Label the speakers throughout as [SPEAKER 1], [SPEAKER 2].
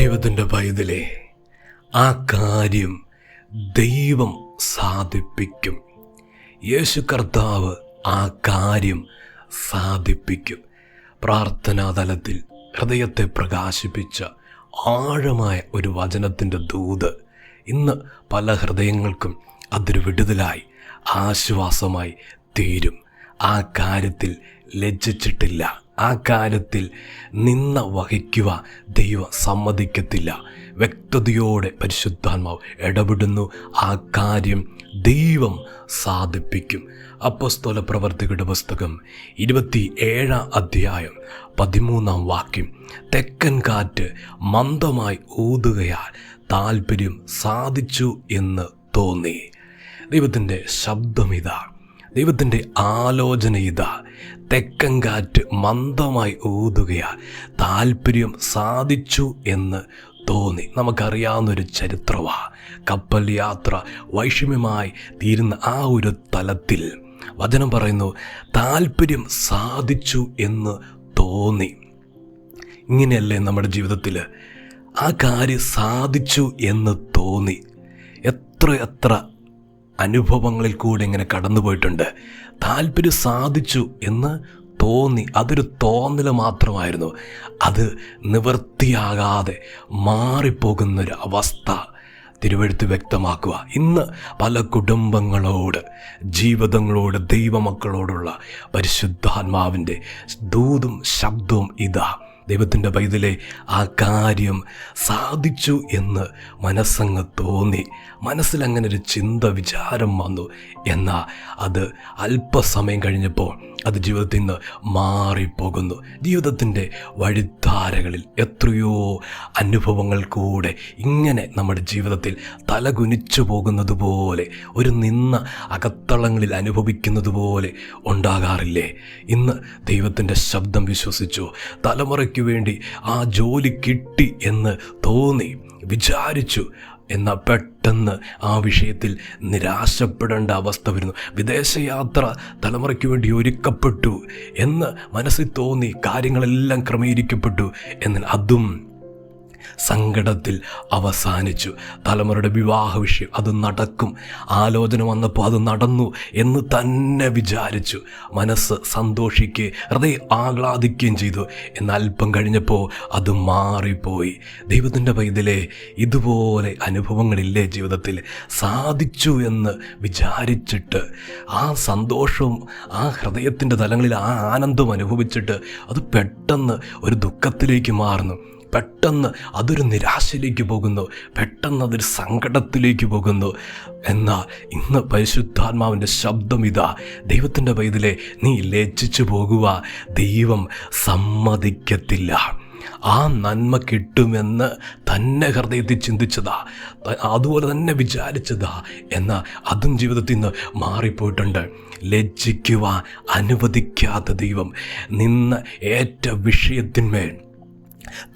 [SPEAKER 1] ദൈവത്തിൻ്റെ പൈതലേ, ആ കാര്യം ദൈവം സാധിപ്പിക്കും. യേശു കർത്താവ് ആ കാര്യം സാധിപ്പിക്കും. പ്രാർത്ഥനാതലത്തിൽ ഹൃദയത്തെ പ്രകാശിപ്പിച്ച ആഴമായ ഒരു വചനത്തിൻ്റെ ദൂത് ഇന്ന് പല ഹൃദയങ്ങൾക്കും അതൊരു വിടുതലായി ആശ്വാസമായി തീരും. ആ കാര്യത്തിൽ ലജ്ജിച്ചിട്ടില്ല, ആ കാര്യത്തിൽ നിന്ന വഹിക്കുക ദൈവം സമ്മതിക്കത്തില്ല. വ്യക്തതയോടെ പരിശുദ്ധാത്മാവ് ഇടപെടുന്നു. ആ കാര്യം ദൈവം സാധിപ്പിക്കും. അപ്പോസ്തല പ്രവർത്തികളുടെ പുസ്തകം 27 അധ്യായം 13 വാക്യം. തെക്കൻ കാറ്റ് മന്ദമായി ഊതുകയാൽ താല്പര്യം സാധിച്ചു എന്ന് തോന്നി. ദൈവത്തിൻ്റെ ശബ്ദമിതാ, ദൈവത്തിൻ്റെ ആലോചന ഇതാ. തെക്കൻ കാറ്റ് മന്ദമായി ഊതുകയാൽ താല്പര്യം സാധിച്ചു എന്ന് തോന്നി. നമുക്കറിയാവുന്നൊരു ചരിത്രമാണ്. കപ്പൽ യാത്ര വൈഷമ്യമായി തീരുന്ന ആ ഒരു തലത്തിൽ വചനം പറയുന്നു, താല്പര്യം സാധിച്ചു എന്ന് തോന്നി. ഇങ്ങനെയല്ലേ നമ്മുടെ ജീവിതത്തിൽ ആ കാര്യം സാധിച്ചു എന്ന് തോന്നി? എത്ര അനുഭവങ്ങളിൽ കൂടെ ഇങ്ങനെ കടന്നുപോയിട്ടുണ്ട്. താല്പര്യം സാധിച്ചു എന്ന് തോന്നി. അതൊരു തോന്നൽ മാത്രമായിരുന്നു. അത് നിവൃത്തിയാകാതെ മാറിപ്പോകുന്നൊരു അവസ്ഥ തിരുവെഴുത്ത് വ്യക്തമാക്കുക. ഇന്ന് പല കുടുംബങ്ങളോട്, ജീവിതങ്ങളോട്, ദൈവമക്കളോടുള്ള പരിശുദ്ധാത്മാവിൻ്റെ ദൂതും ശബ്ദവും ഇതാ. ദൈവത്തിൻ്റെ പൈതലേ, ആ കാര്യം സാധിച്ചു എന്ന് മനസ്സങ്ങ് തോന്നി. മനസ്സിലങ്ങനെ ഒരു ചിന്ത, വിചാരം വന്നു. എന്നാൽ അത് അല്പസമയം കഴിഞ്ഞപ്പോൾ അത് ജീവിതത്തിൽ നിന്ന് മാറിപ്പോകുന്നു. ജീവിതത്തിൻ്റെ വഴിത്താരകളിൽ എത്രയോ അനുഭവങ്ങൾ കൂടെ ഇങ്ങനെ നമ്മുടെ ജീവിതത്തിൽ തലകുനിച്ചു പോകുന്നത് പോലെ, ഒരു നിന്ന അകത്തളങ്ങളിൽ അനുഭവിക്കുന്നത് പോലെ ഉണ്ടാകാറില്ലേ? ഇന്ന് ദൈവത്തിൻ്റെ ശബ്ദം വിശ്വസിച്ചു. തലമുറയ്ക്ക് വേണ്ടി ആ ജോലി കിട്ടി എന്ന് തോന്നി, വിചാരിച്ചു. എന്നാൽ പെട്ടെന്ന് ആ വിഷയത്തിൽ നിരാശപ്പെടേണ്ട അവസ്ഥ വരുന്നു. വിദേശയാത്ര തലമുറയ്ക്ക് വേണ്ടി ഒരുക്കപ്പെട്ടു എന്ന് മനസ്സിൽ തോന്നി, കാര്യങ്ങളെല്ലാം ക്രമീകരിക്കപ്പെട്ടു. എന്നാൽ അതും സങ്കടത്തിൽ അവസാനിച്ചു. തലമുറയുടെ വിവാഹ വിഷയം അത് നടക്കും, ആലോചന വന്നപ്പോൾ അത് നടന്നു എന്ന് തന്നെ വിചാരിച്ചു. മനസ്സ് സന്തോഷിക്കുകയും ഹൃദയം ആഹ്ലാദിക്കുകയും ചെയ്തു. എന്നാൽ അല്പം കഴിഞ്ഞപ്പോൾ അത് മാറിപ്പോയി. ദൈവത്തിൻ്റെ പൈതലേ, ഇതുപോലെ അനുഭവങ്ങളില്ലേ ജീവിതത്തിൽ? സാധിച്ചു എന്ന് വിചാരിച്ചിട്ട് ആ സന്തോഷവും ആ ഹൃദയത്തിൻ്റെ തലങ്ങളിൽ ആ ആനന്ദം അനുഭവിച്ചിട്ട് അത് പെട്ടെന്ന് ഒരു ദുഃഖത്തിലേക്ക് മാറുന്നു. പെട്ടെന്ന് അതൊരു നിരാശയിലേക്ക് പോകുന്നു. പെട്ടെന്ന് അതൊരു സങ്കടത്തിലേക്ക് പോകുന്നു. എന്നാൽ ഇന്ന് പരിശുദ്ധാത്മാവിൻ്റെ ശബ്ദം ഇതാ. ദൈവത്തിൻ്റെ പൈതലേ, നീ ലജ്ജിച്ചു പോകുക ദൈവം സമ്മതിക്കത്തില്ല. ആ നന്മ കിട്ടുമെന്ന് തന്നെ ഹൃദയത്തിൽ ചിന്തിച്ചതാ, അതുപോലെ തന്നെ വിചാരിച്ചതാ. എന്നാൽ അതും ജീവിതത്തിൽ നിന്ന് മാറിപ്പോയിട്ടുണ്ട്. ലജ്ജിക്കുവാൻ അനുവദിക്കാത്ത ദൈവം നിന്ന ഏറ്റ വിഷയത്തിന്മേൽ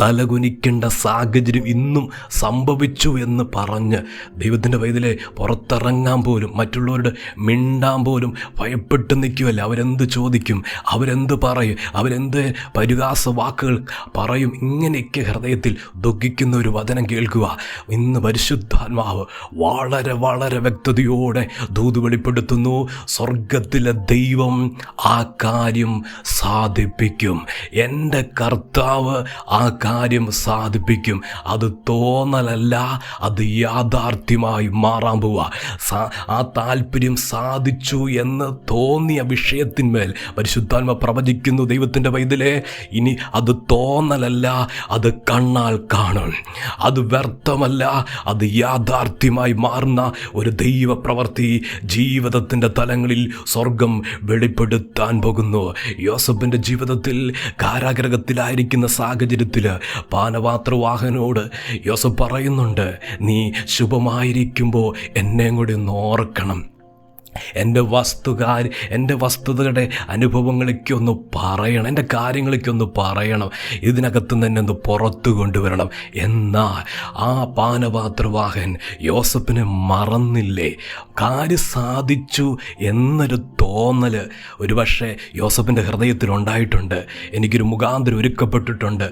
[SPEAKER 1] തലകുനിക്കേണ്ട സാഹചര്യം ഇന്നും സംഭവിച്ചു എന്ന് പറഞ്ഞ് ദൈവത്തിൻ്റെ പൈതലേ പുറത്തിറങ്ങാൻ പോലും, മറ്റുള്ളവരുടെ മിണ്ടാൻ പോലും ഭയപ്പെട്ട് നിൽക്കുമല്ലേ. അവരെന്ത് ചോദിക്കും, അവരെന്ത് പറയും, അവരെന്ത് പരിഹാസ വാക്കുകൾ പറയും? ഇങ്ങനെയൊക്കെ ഹൃദയത്തിൽ ദുഃഖിക്കുന്ന ഒരു വചനം കേൾക്കുക. ഇന്ന് പരിശുദ്ധാത്മാവ് വളരെ വളരെ വ്യക്തതയോടെ ദൂത് വെളിപ്പെടുത്തുന്നു. സ്വർഗത്തിലെ ദൈവം ആ കാര്യം സാധിപ്പിക്കും. എൻ്റെ കർത്താവ് ആ കാര്യം സാധിപ്പിക്കും. അത് തോന്നലല്ല, അത് യാഥാർത്ഥ്യമായി മാറാൻ പോവുക. ആ താല്പര്യം സാധിച്ചു എന്ന് തോന്നിയ വിഷയത്തിന്മേൽ പരിശുദ്ധാത്മ പ്രവചിക്കുന്നു. ദൈവത്തിൻ്റെ പൈതലേ, ഇനി അത് തോന്നലല്ല, അത് കണ്ണാൽ കാണും. അത് വ്യർത്ഥമല്ല, അത് യാഥാർത്ഥ്യമായി മാറുന്ന ഒരു ദൈവ പ്രവൃത്തി ജീവിതത്തിൻ്റെ തലങ്ങളിൽ സ്വർഗം വെളിപ്പെടുത്താൻ പോകുന്നു. യോസഫിൻ്റെ ജീവിതത്തിൽ കാരാഗൃഹത്തിലായിരിക്കുന്ന സാഹചര്യത്തിൽ പാനപാത്രവാഹനോട് യോസഫ് പറയുന്നുണ്ട്, നീ ശുഭമായിരിക്കുമ്പോൾ എന്നെ കൂടി ഒന്ന് ഓർക്കണം. എൻ്റെ വസ്തുതയുടെ അനുഭവങ്ങളൊക്കെയൊന്ന് പറയണം, എൻ്റെ കാര്യങ്ങളൊക്കെയൊന്ന് പറയണം, ഇതിനകത്ത് തന്നെ ഒന്ന് പുറത്തു കൊണ്ടുവരണം. എന്നാൽ ആ പാനപാത്രവാഹൻ യോസഫിനെ മറന്നില്ലേ? കാര്യം സാധിച്ചു എന്നൊരു തോന്നൽ ഒരുപക്ഷെ യോസഫിൻ്റെ ഹൃദയത്തിലുണ്ടായിട്ടുണ്ട്. എനിക്കൊരു മുഖാന്തരം ഒരുക്കപ്പെട്ടിട്ടുണ്ട്,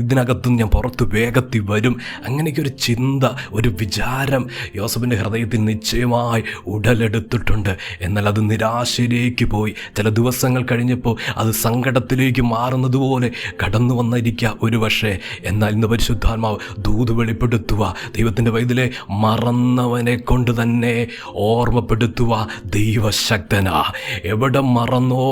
[SPEAKER 1] ഇതിനകത്തും ഞാൻ പുറത്ത് വേഗത്തിൽ വരും. അങ്ങനെയൊക്കെ ചിന്ത, ഒരു വിചാരം യോസഫിൻ്റെ ഹൃദയത്തിൽ നിശ്ചയമായി ഉടലെടുത്തിട്ടുണ്ട്. എന്നാൽ അത് നിരാശയിലേക്ക് പോയി. ചില ദിവസങ്ങൾ കഴിഞ്ഞപ്പോൾ അത് സങ്കടത്തിലേക്ക് മാറുന്നത് പോലെ കടന്നു വന്നിരിക്കുക ഒരുപക്ഷെ. എന്നാൽ ഇന്ന് പരിശുദ്ധാത്മാവ് ദൂത് വെളിപ്പെടുത്തുക. ദൈവത്തിൻ്റെ വൈദ്യലെ മറന്നവനെ കൊണ്ട് തന്നെ ഓർമ്മപ്പെടുത്തുക. ദൈവശക്തനാ. എവിടെ മറന്നോ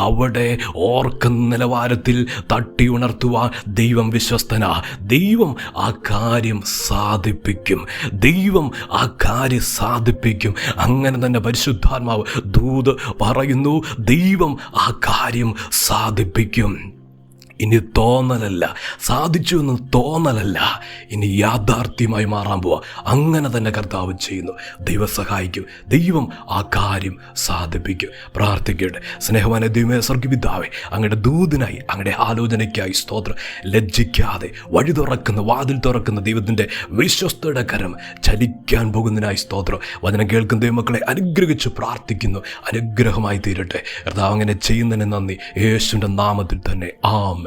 [SPEAKER 1] അവിടെ ഓർക്കുന്ന നിലവാരത്തിൽ തട്ടി ഉണർത്തുവാൻ ദൈവം വിശ്വസ്തനാ. ദൈവം ആ കാര്യം സാധിപ്പിക്കും. ദൈവം ആ കാര്യം സാധിപ്പിക്കും. അങ്ങനെ തന്നെ പരിശുദ്ധാത്മാവ് ദൂത് പറയുന്നു, ദൈവം ആ കാര്യം സാധിപ്പിക്കും. ഇനി തോന്നലല്ല, സാധിച്ചു എന്ന് തോന്നലല്ല, ഇനി യാഥാർത്ഥ്യമായി മാറാൻ പോവാ. അങ്ങനെ തന്നെ കർത്താവ് ചെയ്യുന്നു. ദൈവം സഹായിക്കും. ദൈവം ആ കാര്യം സാധിപ്പിക്കും. പ്രാർത്ഥിക്കട്ടെ. സ്നേഹവാന ദൈവമേ, സ്വർഗ്ഗപിതാവേ, അങ്ങയുടെ ദൂതിനായി, അങ്ങയുടെ ആലോചനയ്ക്കായി സ്തോത്രം. ലജ്ജിക്കാതെ വഴി തുറക്കുന്ന, വാതിൽ തുറക്കുന്ന ദൈവത്തിൻ്റെ വിശ്വസ്തയുടെ കരം ചലിക്കാൻ പോകുന്നതിനായി സ്തോത്രം. വചനം കേൾക്കുന്ന ദൈവമക്കളെ അനുഗ്രഹിച്ച് പ്രാർത്ഥിക്കുന്നു. അനുഗ്രഹമായി തീരട്ടെ കർത്താവ്. അങ്ങനെ ചെയ്യുന്നതിന് നന്ദി. യേശുവിൻ്റെ നാമത്തിൽ തന്നെ ആമേൻ.